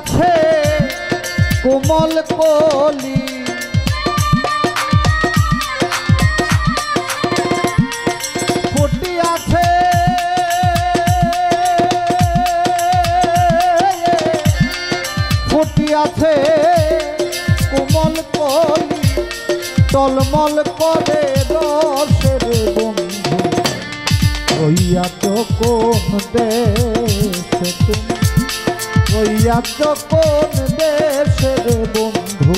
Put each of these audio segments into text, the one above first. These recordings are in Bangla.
আছে কোমল কলি ফুটি আছে ফুটি আছে কোমল কলি টলমল করে রসের বন্ধু রইয়া তো কোন দেশে তুমি রইয়া তো কোন দেশের বন্ধু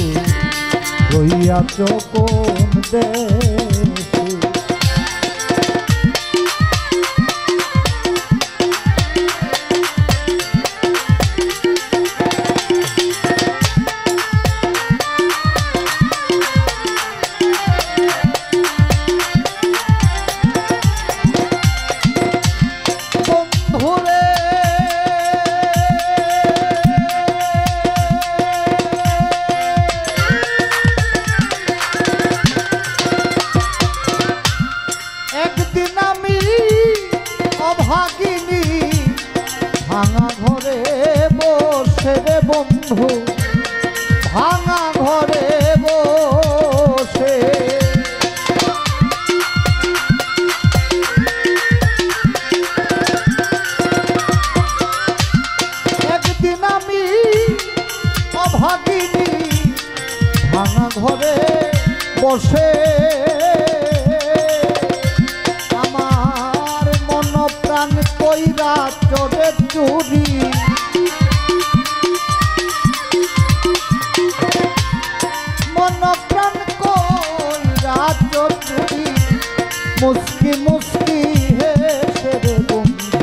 রইয়া তো কোন দেশে ভাঙা ঘরে বসে রে বন্ধু ভাঙা ঘরে বসে একদিন আমি অভাগিনী ভাঙা ঘরে বসে আমার মন প্রাণ কইরা চোরে চুরি মন প্রাণ কইরা চুরি মুস্কি মুস্কি হেসে রে বন্ধু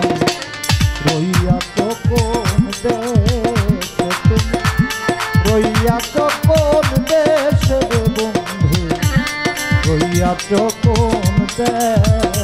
রইয়া তো কোন দেশে তুমি রইয়া তো কোন দেশে রে বন্ধু রইয়া তো কোন দেশে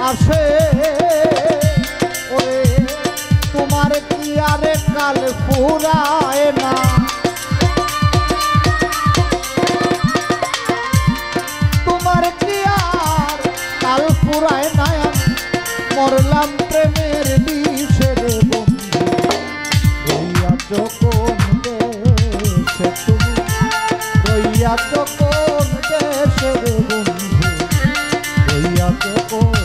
আসে ওরে তোমার কি আরে কাল ফুরায় না তোমার কি আর কাল ফুরায় না মরলাম প্রেমের বিষে রে বন্ধু রইয়াছ কোন দেশে তুমি রইয়াছ কোন দেশে রে বন্ধু রইয়াছ কোন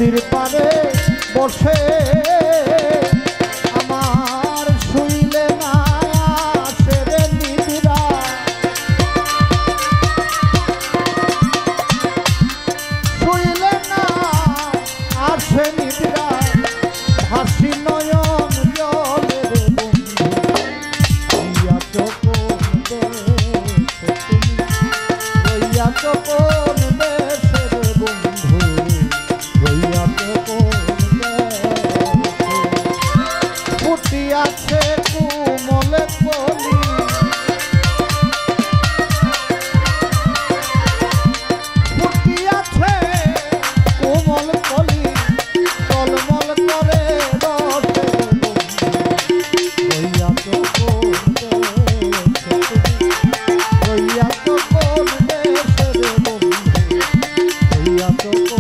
নদীর পারে বসে আমার শুইলে না আসে রে নিদ্রা, শুইলে না আসে নিদ্রা, হাসি নয়ন জলে রে বন্ধু, রইয়াছ কোন দেশে তুমি, রইয়াছ কোন দেশে রে বন্ধু, রইয়াছ কোন দেশে। ফুটিয়াছে কোমল কলি, ফুটিয়াছে কোমল কলি, টলমল করে রসে বন্ধু, রইয়াছ কোন দেশে তুমি, রইয়াছ কোন দেশে রে বন্ধু, রইয়াছ কোন